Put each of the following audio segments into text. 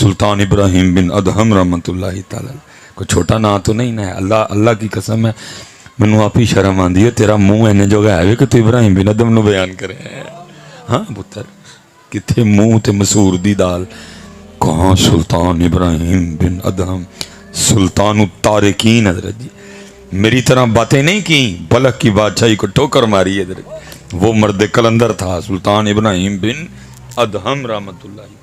سلطان ابراہیم بن ادہم رحمۃ اللہ تعالی، کوئی چھوٹا نام تو نہیں نا ہے، اللہ کی قسم ہے مینوں آپ ہی شرم آندی ہے، تیرا منہ اینے جگہ ہے کہ تو ابراہیم بن ادہم نو بیان کرے۔ ہاں پتر کتھے منہ تے مسور دی دال، کہاں سلطان ابراہیم بن ادہم سلطان التارکین حضرت جی، میری طرح باتیں نہیں کی، بلک کی بادشاہی کو ٹھوکر ماری حضرت، وہ مرد کلندر تھا سلطان ابراہیم بن ادہم رحمۃ اللہ تعالی۔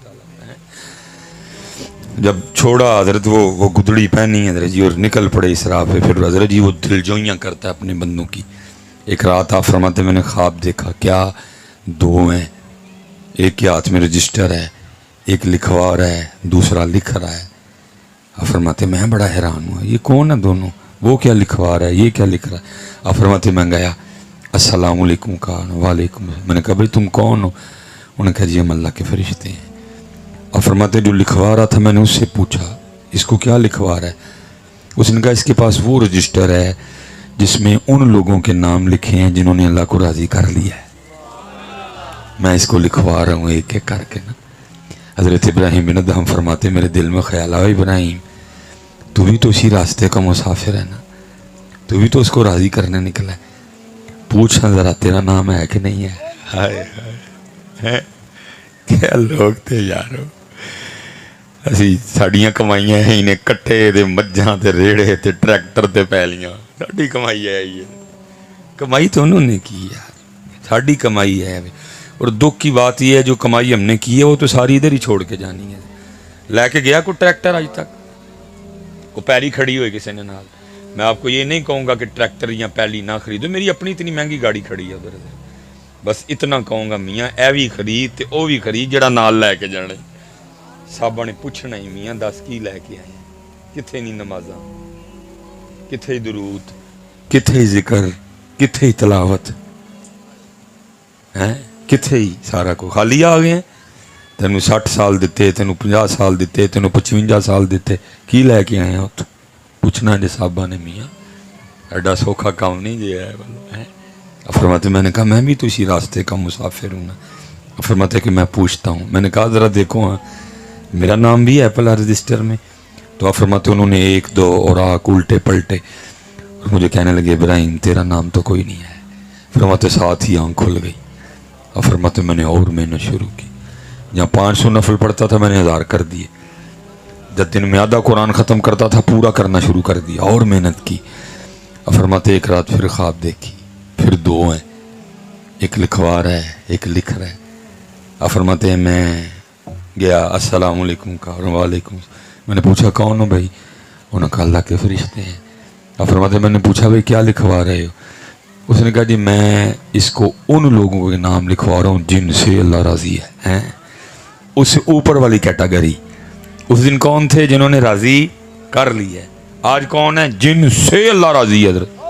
جب چھوڑا حضرت وہ گدڑی پہنی حضرت جی اور نکل پڑے اسراء پہ، پھر حضرت جی وہ دل جوئیاں کرتا ہے اپنے بندوں کی۔ ایک رات آپ فرماتے میں نے خواب دیکھا، کیا دو ہیں، ایک کے ہاتھ میں رجسٹر ہے، ایک لکھوا رہا ہے، دوسرا لکھ رہا ہے۔ آپ فرماتے میں بڑا حیران ہوا، یہ کون ہے دونوں، وہ کیا لکھوا رہا ہے، یہ کیا لکھ رہا ہے۔ آپ فرماتے میں گیا، السلام علیکم کہا، وعلیکم السلام۔ میں نے کہا بھائی تم کون ہو؟ انہوں نے کہا جی ہم اللہ کے فرشتے ہیں۔ اور فرماتے جو لکھوا رہا تھا میں نے اس سے پوچھا اس کو کیا لکھوا رہا ہے؟ اس نے کہا اس کے پاس وہ رجسٹر ہے جس میں ان لوگوں کے نام لکھے ہیں جنہوں نے اللہ کو راضی کر لیا ہے، میں اس کو لکھوا رہا ہوں ایک ایک کر کے نا۔ حضرت ابراہیم بن ادہم فرماتے میرے دل میں خیال آیا، ابراہیم تو بھی تو اسی راستے کا مسافر ہے نا، تو بھی تو اس کو راضی کرنے نکلا ہے، پوچھنا ذرا تیرا نام ہے کہ نہیں ہے۔ ہائے ہائے کیا لوگ تھے یارو، اسی ساڑیاں کمائیاں ہیں انہیں کٹے تے مجھاں تے ریڑے تے ٹریکٹر تے پیلیاں، ساڑی کمائی ہے یہ، کمائی تو انہوں نے کی یار، ساڑی کمائی ہے۔ اور دکھ کی بات یہ ہے جو کمائی ہم نے کی ہے وہ تو ساری ادھر ہی چھوڑ کے جانی ہے۔ لے کے گیا کوئی ٹریکٹر آج تک، وہ پیری کھڑی ہوئی کسی نے نال، میں آپ کو یہ نہیں کہوں گا کہ ٹریکٹر یا پیلی نہ خریدو، میری اپنی اتنی مہنگی گاڑی کھڑی ہے ادھر، بس اتنا کہوں گا میاں اے بھی خرید تے او بھی خرید جڑا نال لے کے جانے۔ صاحبہ نے پوچھنا ہی میاں دس کی لے کے آئے، کتھے نہیں نمازاں، کتھے درود، کتھے ذکر، کتھے تلاوت، کتھے ہی سارا کو خالی آ گئے ہیں۔ تینوں 60 سال دیتے، تینوں 50 سال دیتے، تینوں 55 سال دیتے، کی لے کے آئے ہیں اتوں؟ پوچھنا جی صاحبہ نے میاں، ایڈا سوکھا کام نہیں جی ہے۔ فرماتے میں نے کہا میں بھی تو اسی راستے کا مسافر ہوں نا۔ فرماتے کہ میں پوچھتا ہوں، میں نے کہا ذرا دیکھو ہاں میرا نام بھی ہے پہلا رجسٹر میں؟ تو فرماتے انہوں نے ایک دو اور الٹے پلٹے اور مجھے کہنے لگے ابراہیم تیرا نام تو کوئی نہیں ہے۔ فرماتے ساتھ ہی آنکھ کھل گئی۔ اور فرماتے میں نے اور محنت شروع کی، جہاں 500 نفل پڑھتا تھا میں نے 1000 کر دیے، جب دن میں آدھا قرآن ختم کرتا تھا پورا کرنا شروع کر دیا اور محنت کی۔ اور فرماتے ایک رات پھر خواب دیکھی، پھر دو ہیں، ایک لکھوا رہا ہے ایک لکھ رہا ہے۔ اور فرماتے ہیں میں گیا، السلام علیکم کہا، وعلیکم السلام۔ میں نے پوچھا کون ہو بھائی؟ انہوں نے کہا اللہ کے فرشتے ہیں۔ اور فرماتے ہیں میں نے پوچھا بھائی کیا لکھوا رہے ہو؟ اس نے کہا جی میں اس کو ان لوگوں کے نام لکھوا رہا ہوں جن سے اللہ راضی ہے۔ اس سے اوپر والی کیٹاگری، اس دن کون تھے جنہوں نے راضی کر لی ہے، آج کون ہے جن سے اللہ راضی ہے، حضرت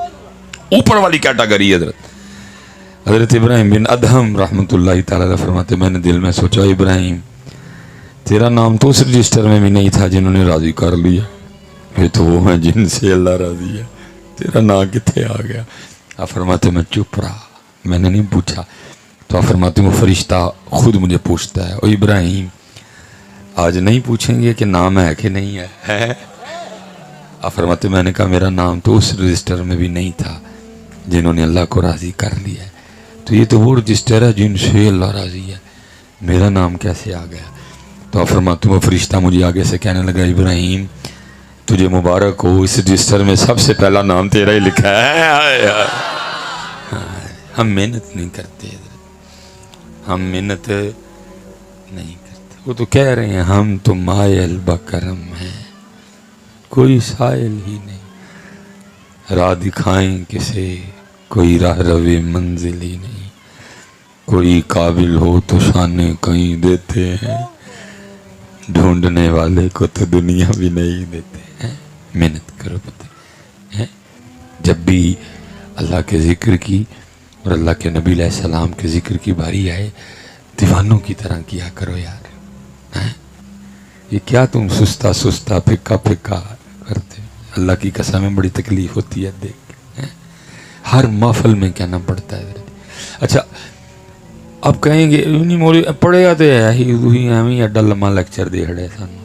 اوپر والی کیٹاگری حضرت۔ حضرت ابراہیم بن ادہم رحمۃ اللہ تعالی فرماتے میں نے دل میں سوچا ابراہیم تیرا نام تو اس رجسٹر میں بھی نہیں تھا جنہوں نے راضی کر لیا، یہ تو وہ ہیں جن سے اللہ راضی ہے، تیرا نام کتنے آ گیا؟ آپ فرماتے میں چپ رہا، میں نے نہیں پوچھا۔ تو آپ فرماتے وہ فرشتہ خود مجھے پوچھتا ہے، او ابراہیم آج نہیں پوچھیں گے کہ نام ہے کہ نہیں ہے؟ آپ فرماتے میں نے کہا میرا نام تو اس رجسٹر میں بھی نہیں تھا جنہوں نے اللہ کو راضی کر لیا ہے، تو یہ تو وہ رجسٹر ہے جن سے اللہ راضی ہے، میرا نام کیسے آ گیا؟ تو آپ فرماتے وہ فرشتہ مجھے آگے سے کہنے لگا ابراہیم تجھے مبارک ہو، اس رجسٹر میں سب سے پہلا نام تیرا ہی لکھا ہے۔ ہم محنت نہیں کرتے، ہم محنت نہیں کرتے، وہ تو کہہ رہے ہیں ہم تو مائل بکرم ہیں، کوئی سائل ہی نہیں، راہ دکھائیں کسے کوئی راہ روے منزل ہی نہیں، کوئی قابل ہو تو شانے کہیں دیتے ہیں، ڈھونڈنے والے کو تو دنیا بھی نہیں دیتے ہیں۔ محنت کرو پتہ، جب بھی اللہ کے ذکر کی اور اللہ کے نبی علیہ السلام کے ذکر کی باری آئے دیوانوں کی طرح کیا کرو یار، یہ کیا تم سستا سستا پھکا پھکا کرتے؟ اللہ کی قسم میں بڑی تکلیف ہوتی ہے دیکھ کے، ہر محفل میں کہنا پڑتا ہے۔ اچھا اب کہیں گے نہیں مولی پڑھے تو ہے ہی ایویں ایڈا لمبا لیکچر دے کھڑے سانوں،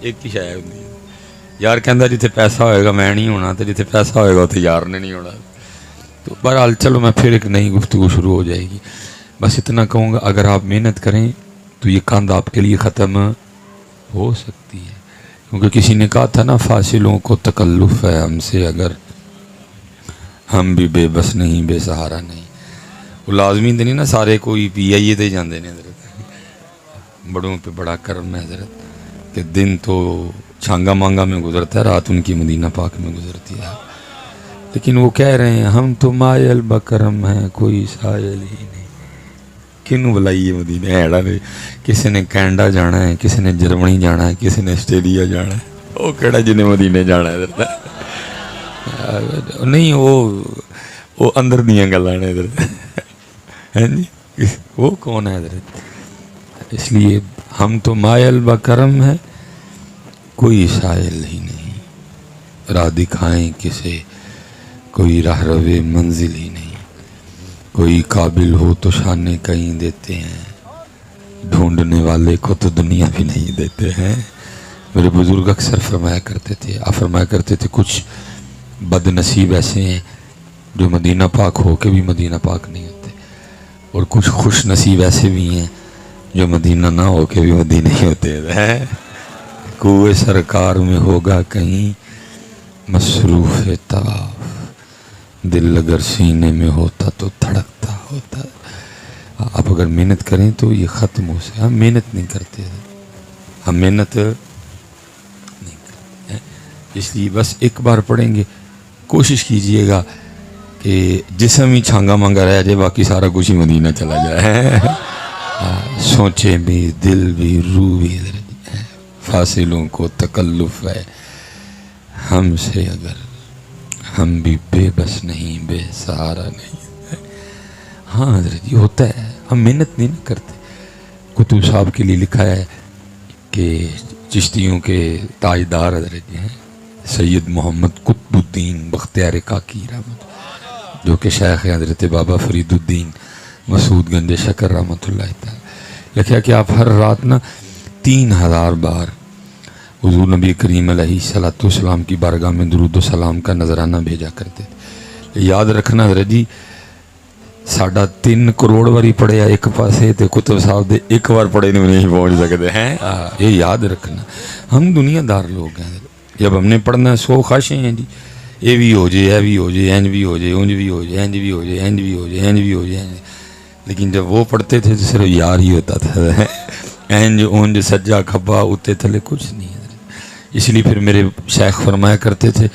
ایک ہی شے ہوندی ہے. یار کہندا جتھے پیسہ ہوئے گا میں نہیں ہونا تے جتھے پیسہ ہوئے گا اتنے یار نے نہیں ہونا. تو بہرحال چلو میں پھر ایک نئی گفتگو شروع ہو جائے گی. بس اتنا کہوں گا اگر آپ محنت کریں تو یہ کاند آپ کے لیے ختم ہو سکتی ہے. کیونکہ کسی نے کہا تھا نا فاصلوں کو تکلف ہے ہم سے اگر ہم بھی بے بس نہیں بے سہارا نہیں. وہ لازمی تو نہیں نا سارے کوئی پی آئی اے تے جاندے نے حضرت. بڑوں پہ بڑا کرم ہے حضرت کہ دن تو چھانگا مانگا میں گزرتا ہے رات ان کی مدینہ پاک میں گزرتی ہے. لیکن وہ کہہ رہے ہیں ہم تو مائل بکرم ہیں کوئی سائل ہی نہیں. کنوں بلائیے مدینہ ایڑا نے. کسی نے کینیڈا جانا ہے کسی نے جرمنی جانا ہے کسی نے آسٹریلیا جانا ہے. وہ کہڑا جنہیں مدینے جانا ہے حضرت نہیں وہ اندر دیاں گلاں نے حضرت ہیں جی. وہ کون ہے حضرت؟ اس لیے ہم تو مائل بکرم ہے کوئی سائل ہی نہیں. راہ دکھائیں کسے کوئی راہ روے منزل ہی نہیں. کوئی قابل ہو تو شانے کہیں دیتے ہیں ڈھونڈنے والے کو تو دنیا بھی نہیں دیتے ہیں. میرے بزرگ اکثر فرمایا کرتے تھے کچھ بد نصیب ایسے ہیں جو مدینہ پاک ہو کے بھی مدینہ پاک نہیں ہوتے اور کچھ خوش نصیب ایسے بھی ہیں جو مدینہ نہ ہو کے بھی مدینہ ہی ہوتے ہیں. کوئے سرکار میں ہوگا کہیں مصروف طواف دل اگر سینے میں ہوتا تو دھڑکتا ہوتا. آپ اگر محنت کریں تو یہ ختم ہو سکے. ہم محنت نہیں کرتے ہم محنت نہیں کرتے اس لیے بس ایک بار پڑھیں گے کوشش کیجئے گا کہ جسم ہی چھانگا مانگا رہ جائے باقی سارا کچھ ہی مدینہ چلا جائے. سوچیں بھی دل بھی روح بھی فاصلوں کو تکلف ہے ہم سے اگر ہم بھی بے بس نہیں بے سہارا نہیں. ہاں حضرت یہ ہوتا ہے ہم محنت نہیں کرتے. کتب صاحب کے لیے لکھا ہے کہ چشتیوں کے تاجدار حضرت ہیں سید محمد قطب الدین بختیار کاکی رحمت جو کہ شیخ حضرت بابا فرید الدین مسعود گنج شکر رحمۃ اللہ تعالی. لکھا کہ آپ ہر رات نا 3000 بار حضور نبی کریم علیہ الصلوۃ والسلام کی بارگاہ میں درود و سلام کا نذرانہ بھیجا کرتے تھے. یاد رکھنا حضرت جی ساڈا 3 کروڑ واری پڑھیا ایک پاسے تے کتب صاحب دے ایک بار پڑھے نہیں پہنچ سکتے ہیں. یہ یاد رکھنا. ہم دنیا دار لوگ ہیں جب ہم نے پڑھنا 100 خواہشیں ہیں جی یہ بھی ہو جائے یہ بھی ہو جائے اینج بھی ہو جائے اونج بھی ہو جائے اینج بھی ہو جائے اینج بھی ہو جائے اینج بھی ہو جائے. لیکن جب وہ پڑھتے تھے تو صرف یار ہی ہوتا تھا. اینج اونج سجا کھبا اتے تھلے کچھ نہیں. اس لیے پھر میرے شیخ فرمایا کرتے تھے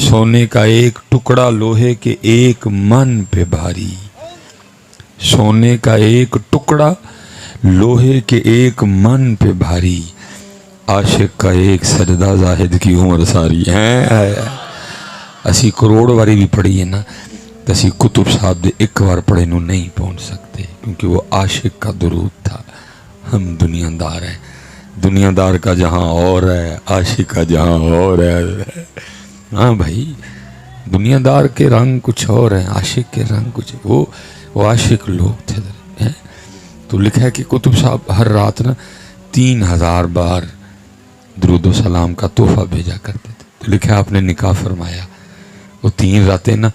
سونے کا ایک ٹکڑا لوہے کے ایک من پہ بھاری. سونے کا ایک ٹکڑا لوہے کے ایک من پہ بھاری عاشق کا ایک سجدہ زاہد کی عمر ساری. اسی کروڑ واری بھی پڑھی ہے نا تو اسی کتب صاحب دے ایک بار پڑھے نو نہیں پہنچ سکتے کیونکہ وہ عاشق کا درود تھا. ہم دنیا دار ہیں. دنیا دار کا جہاں اور ہے عاشق کا جہاں اور ہے. ہاں بھائی دنیا دار کے رنگ کچھ اور ہیں عاشق کے رنگ کچھ. وہ عاشق لوگ تھے. تو لکھا ہے کہ کتب صاحب ہر رات نا 3000 بار درود و سلام کا تحفہ بھیجا کرتے تھے. تو لکھا ہے آپ نے نکاح فرمایا وہ 3 راتیں نا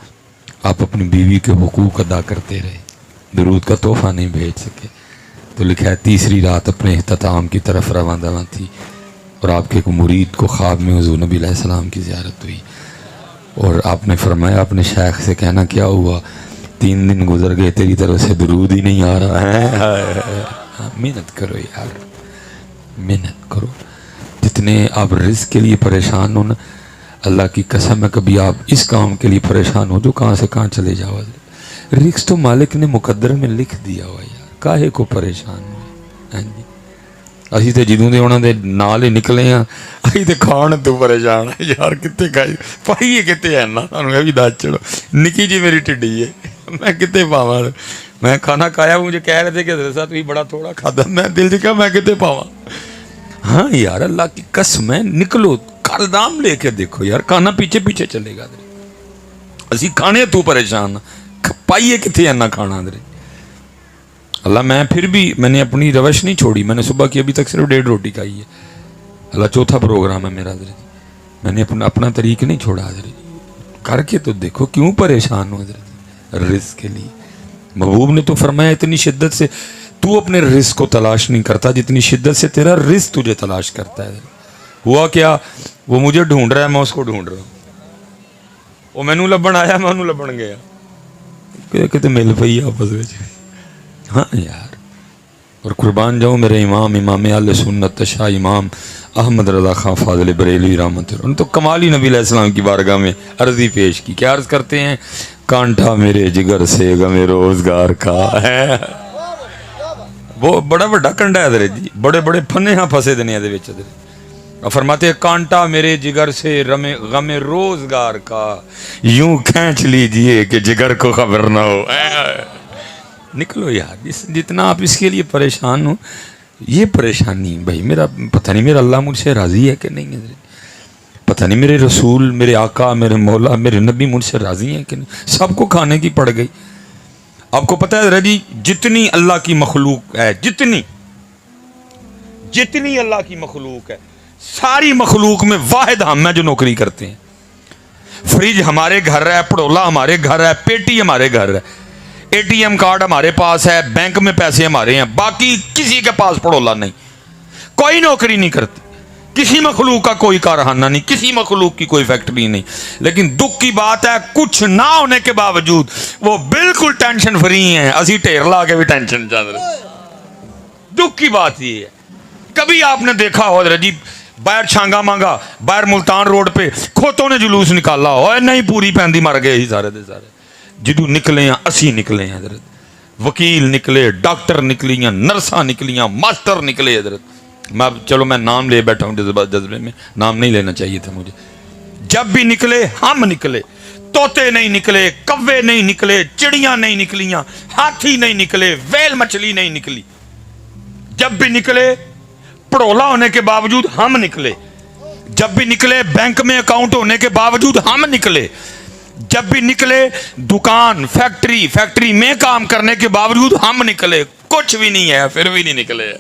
آپ اپنی بیوی کے حقوق ادا کرتے رہے درود کا تحفہ نہیں بھیج سکے. تو لکھا ہے تیسری رات اپنے اختتام کی طرف رواں دواں تھی اور آپ کے ایک مرید کو خواب میں حضور نبی علیہ السلام کی زیارت ہوئی اور آپ نے فرمایا اپنے شیخ سے کہنا کیا ہوا 3 دن گزر گئے تیری طرف سے درود ہی نہیں آ رہا ہے. محنت کرو یار محنت کرو. جتنے آپ رزق کے لیے پریشان ہو نا اللہ کی قسم ہے کبھی آپ اس کام کے لیے پریشان ہو جو کہاں سے کہاں چلے جاؤ. رزق تو مالک نے مقدر میں لکھ دیا ہوا یار کاہے کو پریشان ہوئے. اسی تے جدوں دے انہاں دے نال ہی نکلے ہیں اسی تے کھان تو پریشان ہے یار کتے کھائی پائیے کتے ہے نا سانوں یہ بھی دس چلو نکی جی میری ٹڈی ہے میں کتے پاواں. میں کھانا کھایا مجھے کہہ رہے تھے کہ حضرت صاحب تھی بڑا تھوڑا کھادا میں دل سے کہا میں کتے پاواں. ہاں یار اللہ کی قسم ہے نکلو کالدام لے کے دیکھو یار کھانا پیچھے پیچھے چلے گا. اسی کھانے تو پریشان پائیے کتے ہے نا کھانا. اللہ میں پھر بھی میں نے اپنی روش نہیں چھوڑی, میں نے صبح کی ابھی تک صرف 1.5 روٹی کھائی ہے. اللہ چوتھا پروگرام ہے میرا حضرت, میں نے اپنا طریق نہیں چھوڑا حضرت. کر کے تو دیکھو کیوں پریشان ہو حضرت رزق کے لیے. محبوب نے تو فرمایا اتنی شدت سے تو اپنے رزق کو تلاش نہیں کرتا جتنی شدت سے تیرا رزق تجھے تلاش کرتا ہے. ہوا کیا, وہ مجھے ڈھونڈ رہا ہے, میں اس کو ڈھونڈ رہا ہوں. وہ مینو لبن آیا, میں انہوں لبن گیا, کہ مل پئی آپس میں. ہاں یار, اور قربان جاؤں میرے امام اہل سنت شاہ امام احمد رضا خان فاضل بریلوی رحمت اللہ, انہوں نے تو کمال ہی نبی علیہ السلام کی بارگاہ میں عرضی پیش کی. کیا عرض کرتے ہیں؟ کانٹا میرے جگر سے غم روزگار کا ہے. وہ بڑا بڑا کنڈا ہے حضرت جی, بڑے بڑے پھنے ہاں پھسے دنیا دے وچ حضرت. فرماتے ہیں کانٹا میرے جگر سے غم روزگار کا, یوں کھینچ لیجئے کہ جگر کو خبر نہ ہو. نکلو یار, جتنا آپ اس کے لیے پریشان ہو, یہ پریشانی بھائی میرا پتہ نہیں میرا اللہ مجھ سے راضی ہے کہ نہیں ہے, پتہ نہیں میرے رسول میرے آقا میرے مولا میرے نبی مجھ سے راضی ہیں کہ نہیں. سب کو کھانے کی پڑ گئی. آپ کو پتہ ہے جی, جتنی اللہ کی مخلوق ہے, جتنی اللہ کی مخلوق ہے, ساری مخلوق میں واحد ہم ہیں جو نوکری کرتے ہیں. فریج ہمارے گھر ہے, پڑولا ہمارے گھر ہے, پیٹی ہمارے گھر ہے, اے ٹی ایم کارڈ ہمارے پاس ہے, بینک میں پیسے ہمارے ہیں, باقی کسی کے پاس پڑولا نہیں, کوئی نوکری نہیں کرتی, کسی مخلوق کا کوئی کارخانہ نہیں, کسی مخلوق کی کوئی فیکٹری نہیں. لیکن دکھ کی بات ہے کچھ نہ ہونے کے باوجود وہ بالکل ٹینشن فری ہیں. اسی ٹھیر لا کے بھی ٹینشن چل رہی. دکھ کی بات یہ ہے, کبھی آپ نے دیکھا ہو حضرت باہر چھانگا مانگا, باہر ملتان روڈ پہ کھوتوں نے جلوس نکالا ہو, نہیں پوری پیندی مر گئے ہی سارے دے سارے. جدو نکلے ہیں اسی نکلے ہیں حضرت, وکیل نکلے, ڈاکٹر نکلیاں, نرساں نکلیاں, ماسٹر نکلے حضرت. چلو میں نام لے بیٹھا ہوں جذبے میں, نام نہیں لینا چاہیے تھا مجھے. جب بھی نکلے ہم نکلے, طوطے نہیں نکلے, کوے نہیں نکلے, چڑیاں نہیں نکلیاں, ہاتھی نہیں نکلے, ویل مچھلی نہیں نکلی. جب بھی نکلے پڑولا ہونے کے باوجود ہم نکلے. جب بھی نکلے بینک میں اکاؤنٹ ہونے کے باوجود ہم نکلے. جب بھی نکلے دکان فیکٹری میں کام کرنے کے باوجود ہم نکلے. کچھ بھی نہیں ہے پھر بھی نہیں نکلے.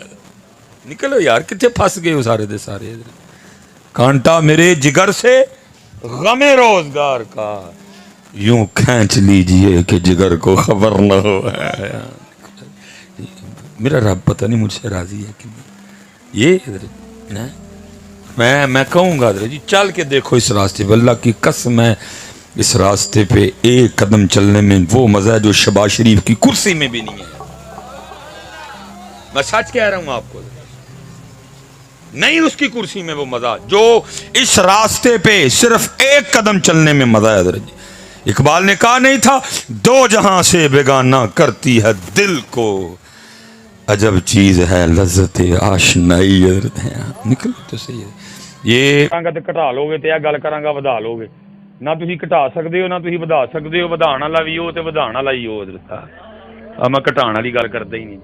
نکلو یار, کتنے پھنس گئے ہو سارے دے سارے. کانٹا میرے جگر سے غم روزگار کا, یوں کھینچ لیجئے کہ جگر کو خبر نہ ہو. میرا رب پتہ نہیں مجھ سے راضی ہے کہ نہیں. یہ حضرت میں کہوں گا حضرت جی, چل کے دیکھو اس راستے پہ, اللہ کی قسم ہے اس راستے پہ ایک قدم چلنے میں وہ مزہ ہے جو شباز شریف کی کرسی میں بھی نہیں ہے. میں سچ کہہ رہا ہوں آپ کو, نہیں اس کی کرسی میں وہ مزہ جو اس راستے پہ صرف ایک قدم چلنے میں مزہ ہے حضرت جی. اقبال نے کہا نہیں تھا, دو جہاں سے بیگانہ کرتی ہے دل کو, عجب چیز ہے لذت آشنائی. نکل تو صحیح ہے. یہ کٹا لو گے تو یہ گل کراں گا ودا لو گے, نہ تسی کٹا سکدے ہو نہ تسی ودا سکدے ہو. ودان والا بھی ہو تے ودان والا ہی ہو حضرت. میں کٹان والی گل کردا ہی نہیں.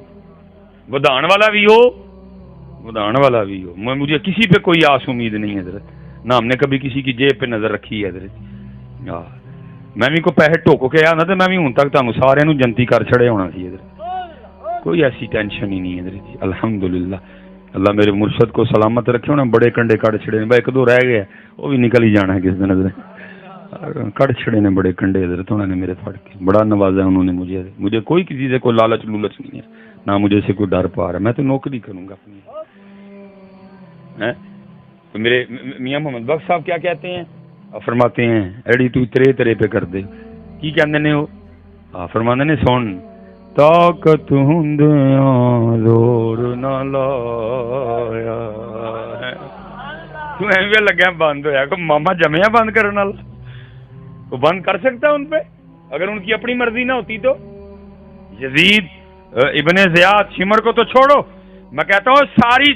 ودان والا بھی ہو ودان والا بھی ہو. مجھے کسی پہ کوئی آس امید نہیں حضرت, نہ ہم نے کبھی کسی کی جیب پہ نظر رکھی ہے حضرت. میں بھی کو پیسے ٹوک کے آیا نا تو میں بھی ہوں تک تمہیں سارے جنتی کر چھڑے ہونا سی حضرت. کوئی ایسی ٹینشن ہی نہیں حضرت جی, الحمدللہ. اللہ میرے مرشد کو سلامت رکھے. انہیں بڑے کنڈے کڑ چھڑے نے, ایک دو رہ گئے, وہ بھی نکل ہی جانا ہے کس دن حضرت. کڑ چھڑے نے بڑے کنڈے حضرت, انہوں نے میرے پھڑ کے بڑا نوازا انہوں نے مجھے کوئی کسی سے کوئی لالچ لولچ نہیں ہے, نہ مجھے سے کوئی ڈر پا رہا ہے. میں تو نوکری کروں گا اپنی. تو میرے میاں محمد بخش صاحب کیا کہتے ہیں, فرماتے ہیں ایڑی تو ترے پہ کر دے. کی کہندے نے وہ, فرماندے نے سن, طاقت ہندیاں زور نہ لایا. تو ایویں لگا بند ہویا, کو ماما جمیا بند کرنے والا, وہ بند کر سکتا ان پہ اگر ان کی اپنی مرضی نہ ہوتی تو. یزید ابن زیاد شمر کو تو چھوڑو, میں کہتا ہوں ساری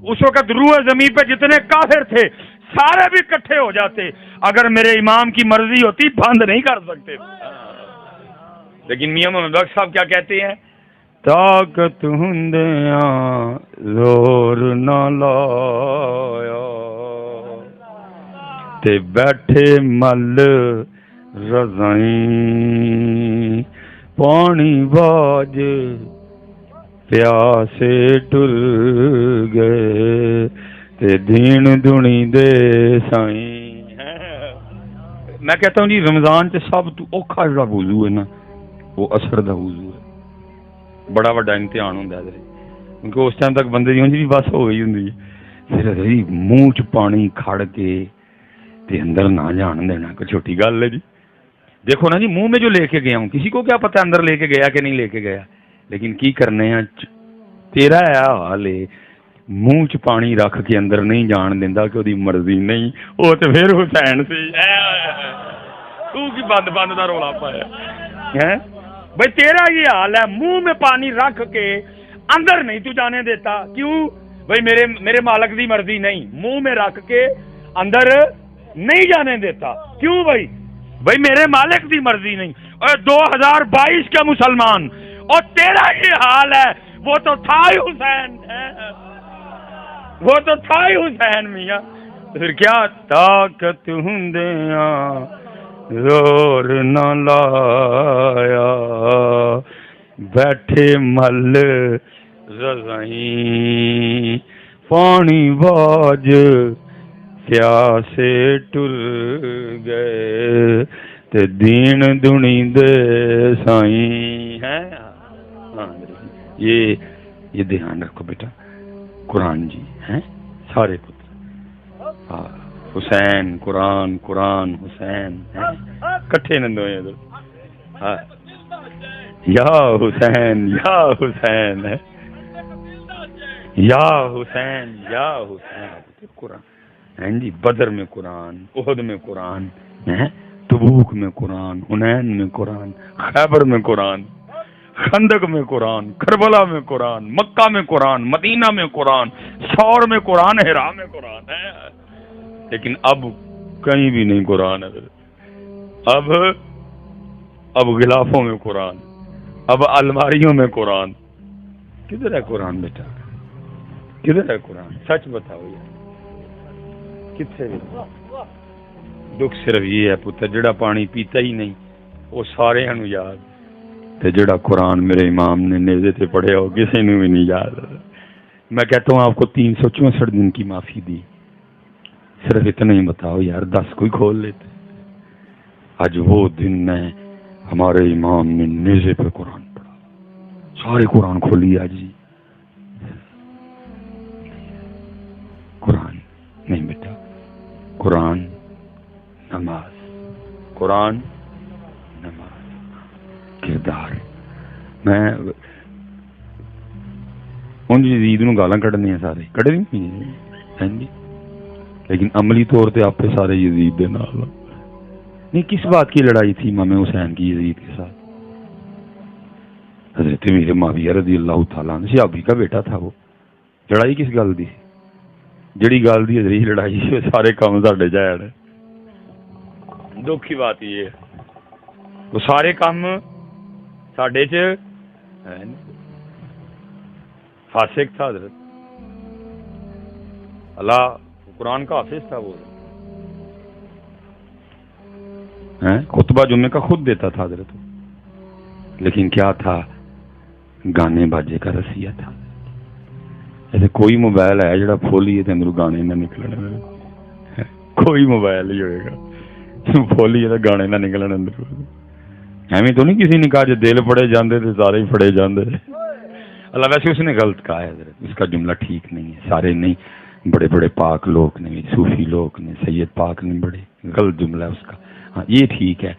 اس وقت روح زمین پہ جتنے کافر تھے سارے بھی اکٹھے ہو جاتے, اگر میرے امام کی مرضی ہوتی بند نہیں کر سکتے. لیکن میاں محمد بخش صاحب کیا کہتے ہیں, طاقت ہندیاں زور نہ لایا تے بیٹھے مل رضائیں, پانی باج پیاسے ٹر گئے تے دین دنی دے سائیں. میں کہتا ہوں جی رمضان سے سب تو اوکھا جڑا وضو ہے نا وہ اثر دا وضو ہے. بڑا بڑا امتحان ہوندا ہے کیونکہ اس ٹائم تک بندے دی بھی بس ہو گئی ہوندی ہے. پھر منہ چ پانی کھڑ کے تے اندر نہ جان دینا کوئی چھوٹی گل ہے جی. دیکھو نا جی منہ میں جو لے کے گیا ہوں کسی کو کیا پتہ اندر لے کے گیا کہ نہیں لے کے گیا, لیکن کی کرنے ہیں تیرا ہے حال ہے منہ چ پانی رکھ کے اندر نہیں جان دیندا کہ دی مرضی نہیں. وہ تو پھر حسین سی تو کی بند بند دا رولا پایا ہے بھائی تیرا یہ حال ہے منہ میں پانی رکھ کے اندر نہیں تو جانے دیتا. کیوں بھائی میرے مالک دی مرضی نہیں, منہ میں رکھ کے اندر نہیں جانے دیتا. کیوں بھائی میرے مالک دی مرضی نہیں. اور 2022 کے مسلمان اور تیرا یہ حال ہے. وہ تو تھا ہی حسین, وہ تو تھا ہی حسین میاں. پھر کیا طاقت ہندیاں زور نہ لایا بیٹھے مل رضائیں پانی باج پیاسے ٹر گئے تے دین دنی دے سائیں ہیں. یہ دھیان رکھو بیٹا. قرآن جی ہیں سارے پتر حسین قرآن قرآن حسین کٹھے نندو یا حسین یا حسین ہے یا حسین یا حسین. قرآن ہیں جی بدر میں قرآن, احد میں قرآن, تبوک میں قرآن, حنین میں قرآن, خیبر میں قرآن, خندق میں قرآن, کربلا میں قرآن, مکہ میں قرآن, مدینہ میں قرآن, سور میں قرآن, ہرا میں قرآن ہے. لیکن اب کہیں بھی نہیں قرآن ہے. اب غلافوں میں قرآن, اب الماریوں میں قرآن. کدھر ہے قرآن بیٹا, کدھر ہے قرآن؟ سچ بتاؤ یار کتنے. دکھ صرف یہ ہے پتر جڑا پانی پیتا ہی نہیں وہ سارے یاد, تے جڑا قرآن میرے امام نے نیزے تے پڑھے ہو کسی نے بھی نہیں یاد. میں کہتا ہوں آپ کو 364 دن کی معافی دی, صرف اتنا ہی بتاؤ یار 10 کوئی کھول لیتے. آج وہ دن ہے ہمارے امام نے نیزے پہ قرآن پڑھا, سارے قرآن کھولی آج جی. قرآن نہیں بیٹا, قرآن نماز, قرآن نماز کردار. میں ان یزید نو گالاں کڈنی سارے کڈے نہیں, لیکن عملی طور پہ آپ سارے یزید دے نال. نہیں کس بات کی لڑائی تھی امام حسین کی یزید کے ساتھ؟ حضرت امیر معاویہ رضی اللہ تعالیٰ عنہ صحابی کا بیٹا تھا. وہ لڑائی کس گل دی؟ جڑی گل دی حضرت لڑائی وہ سارے کام ساڈے جائے. دکھ کی بات یہ ہے وہ سارے کام ساڈے چ فاسق تھا حضرت. اللہ قرآن کا حافظ تھا وہ, خطبہ جمعے کا خود دیتا تھا حضرت. لیکن کیا تھا, گانے باجے کا رسیہ تھا. ایسے کوئی موبائل ہے جڑا کھولیے تے اندروں گانے نہ نکلنے, کوئی موبائل ہی ہوئے گا کھولیے تے گانے نہ نکلن اندر. ایویں تو نہیں کسی نے کہا جو دل پڑے جاندے تے سارے ہی پڑے جاندے. اللہ ویسے اس نے غلط کہا ہے حضرت, اس کا جملہ ٹھیک نہیں ہے. سارے نہیں, بڑے بڑے پاک لوگ نے, صوفی لوگ نے, سید پاک نے, بڑے غلط جملہ ہے اس کا. ہاں یہ ٹھیک ہے,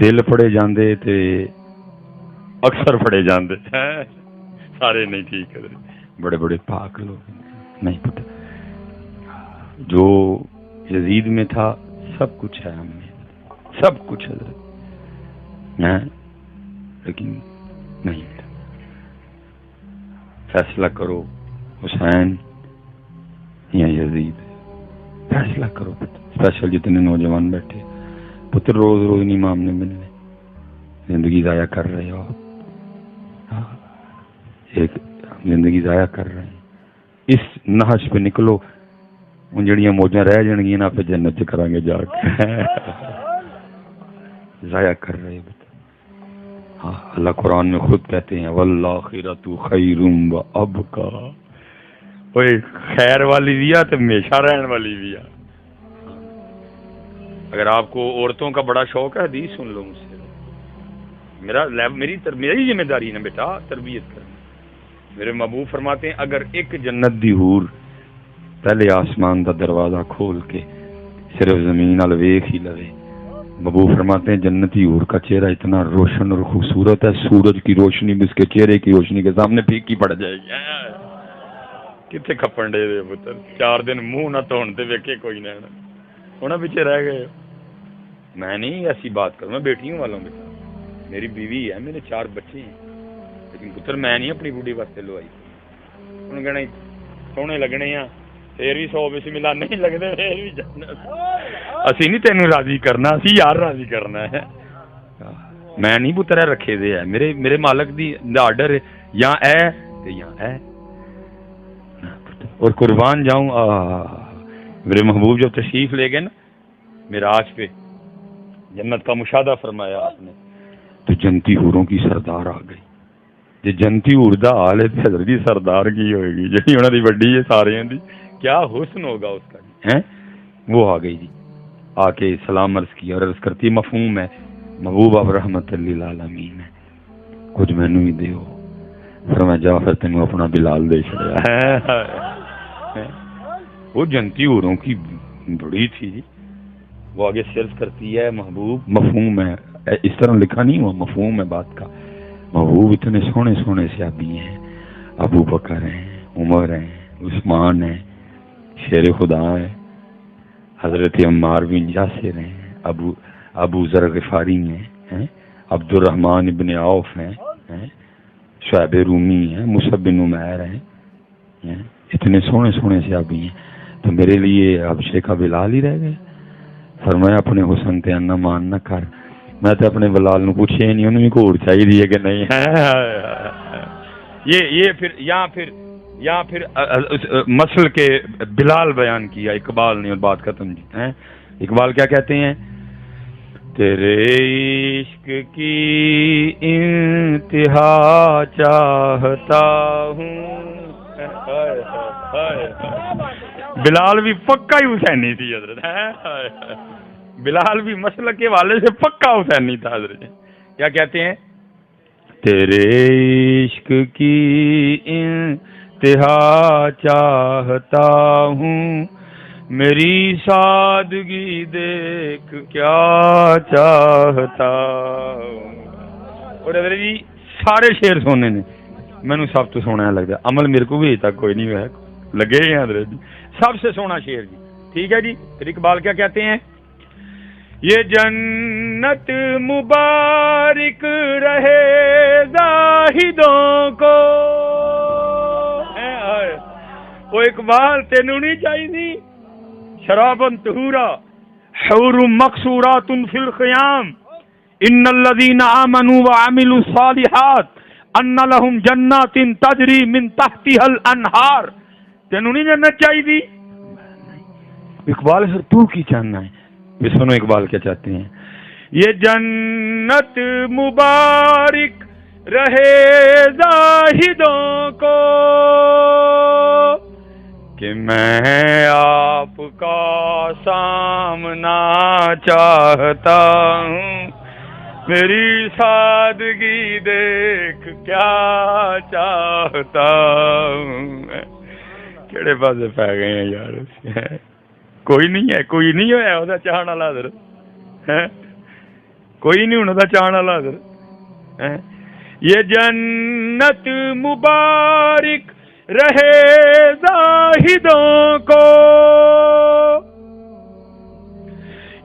دل پڑے جاندے تے اکثر پڑے جاندے, سارے نہیں ٹھیک ہے. بڑے بڑے پاک لوگ نہیں پتہ. جو یزید میں تھا سب کچھ ہے ہم میں, سب کچھ حضرت, لیکن نہیں. فیصلہ کرو حسین یا یزید, فیصلہ کرو. اسپیشل جتنے نوجوان بیٹھے پتر روز روز نہیں امام نے ملنے, زندگی ضائع کر رہے ہو, ایک زندگی ضائع کر رہے ہیں. اس نہج پہ نکلو, ان جڑیاں موجاں رہ جان گیاں نا پہ جنت کریں گے جا کے. ضائع کر رہے ہاں اللہ قرآن میں خود کہتے ہیں والآخرۃ خیر و ابقا، کوئی خیر والی بھی ہے تو ہمیشہ رہن والی بھی ہے۔ اگر آپ کو عورتوں کا بڑا شوق ہے حدیث سن لو مجھ سے، میری ذمہ داری ہے نا بیٹا تربیت کرنا۔ میرے محبوب فرماتے ہیں اگر ایک جنت دی حور پہلے آسمان دا دروازہ کھول کے صرف زمین ال ویکھ ہی لوے، محبوب فرماتے ہیں جنتی حور کا چہرہ اتنا روشن اور خوبصورت ہے، سورج کی روشنی بھی اس کے چہرے کی روشنی کے سامنے پھیکی پڑ جائے گی۔ کتنے کھپن ڈے دے پتر، 4 دن منہ نہ دھون تے ویکھے کوئی نہ ہونا پیچھے رہ گئے۔ میں نہیں ایسی بات کروں، میں بیٹیوں والوں بیٹا، میری بیوی ہے، میرے 4 بچے ہیں، لیکن پتر میں نہیں اپنی بوڑھی واسطے لوائی۔ انہوں کہنا سونے لگنے ہیں پھر بھی 100 بسم اللہ نہیں لگتے، پھر بھی جانا اسی نہیں تینوں راضی کرنا، اسی یار راضی کرنا ہے۔ میں نہیں پتر رکھے دے ہے، میرے مالک دی آرڈر ہے، یا اے تے یا اے، اور قربان جاؤں میرے محبوب جب تشریف لے گئے نا معراج پہ، جنت کا مشاہدہ فرمایا آپ نے، تو جنتی حوروں کی سردار آ گئی۔ جی جنتی حور دا حال ہے حضرت جی سردار کی ہوئے گی جی انہوں نے وڈی ہے سارے دی، کیا حسن ہوگا اس کا ہے۔ وہ آ گئی جی، آ کے سلام عرض کیا اور عرض کرتی مفہوم ہے محبوب اب رحمت للعالمین ہے، کچھ مینوں ہی دیو۔ فرمایا جا پھر تینوں اپنا بلال دے چھڑیا۔ وہ جنتی حوروں کی بڑی تھی جی، وہ آگے صرف کرتی ہے محبوب مفہوم ہے، اس طرح لکھا نہیں ہوا، مفہوم ہے بات کا۔ محبوب اتنے سونے سونے صحابی ہیں، ابو بکر ہیں، عمر ہیں، عثمان ہیں، شیر خدا ہے، حضرت عمار بن یاسر ہیں، ابو ذر غفاری ہیں، عبد الرحمن ابن عوف ہیں، شعیب رومی ہیں، مصعب بن عمیر ہیں، اتنے سونے سونے صحابی ہیں، تو میرے لیے اب شیخ بلال ہی رہ گئے۔ فرمایا اپنے حسن تے انا مان نہ کر، میں تو اپنے بلال نو پوچھے نہیں انہوں بھی کوڑ چاہیے کہ نہیں۔ یہ پھر مسل کے بلال بیان کیا اقبال نے، اور بات ختم جی۔ اقبال کیا کہتے ہیں؟ تیرے عشق کی انتہا چاہتا ہوں۔ بلال بھی پکا ہی حسینی تھی حضرت، بلال بھی مسلک کے والے سے پکا حسینی تھا حضرت۔ کیا کہتے ہیں؟ تیرے عشق کی انتہا چاہتا ہوں، میری سادگی دیکھ کیا چاہتا ہوں۔ اور حضرت جی سارے شعر سونے نے، میں سب تو سونا لگتا، عمل میرے کو بھی تک کوئی نہیں ہوا، لگے ہیں حضرت جی سب سے سونا شعر جی۔ ٹھیک ہے جی، پھر اقبال کیا کہتے ہیں؟ یہ جنت مبارک رہے زاہدوں کو۔ وہ اقبال تینوں نہیں چاہیے شرابن طہورا حور مقصورات فی الخیام ان الذین آمنوا وعملوا الصالحات ان لهم جنات تجری من تحتها الانہار۔ تینوں نہیں جنت چاہیے؟ اقبال سر تو کی چاہنا ہے؟ سنو اقبال کیا چاہتے ہیں؟ یہ جنت مبارک رہے زاہدوں کو کہ میں آپ کا سامنا چاہتا ہوں، میری سادگی دیکھ کیا چاہتا ہوں۔ کہڑے پاسے پی گئے ہیں یار، کوئی نہیں ہے، کوئی نہیں ہوا وہ چاہن والا حضرت، کوئی نہیں ہونا چاہن والا حضرت۔ یہ جنت مبارک رہے زاہدوں کو،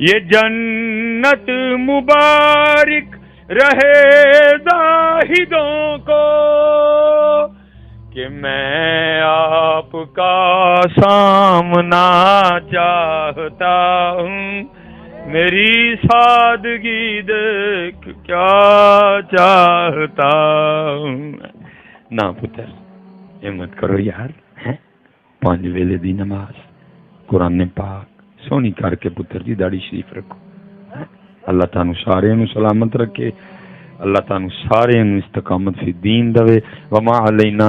یہ جنت مبارک رہے زاہدوں کو کہ میں آپ کا سامنا چاہتا ہوں، میری سادگی دیکھ کیا چاہتا ہوں۔ نہ پتر ہمت کرو یار، 5 ویلے دی نماز، قرآن پاک سونی کر کے پتر جی داڑھی شریف رکھو، اللہ تعالیٰ سارے نو سلامت رکھے، اللہ تعالیٰ سارے استقامت فی دین دے وما علینا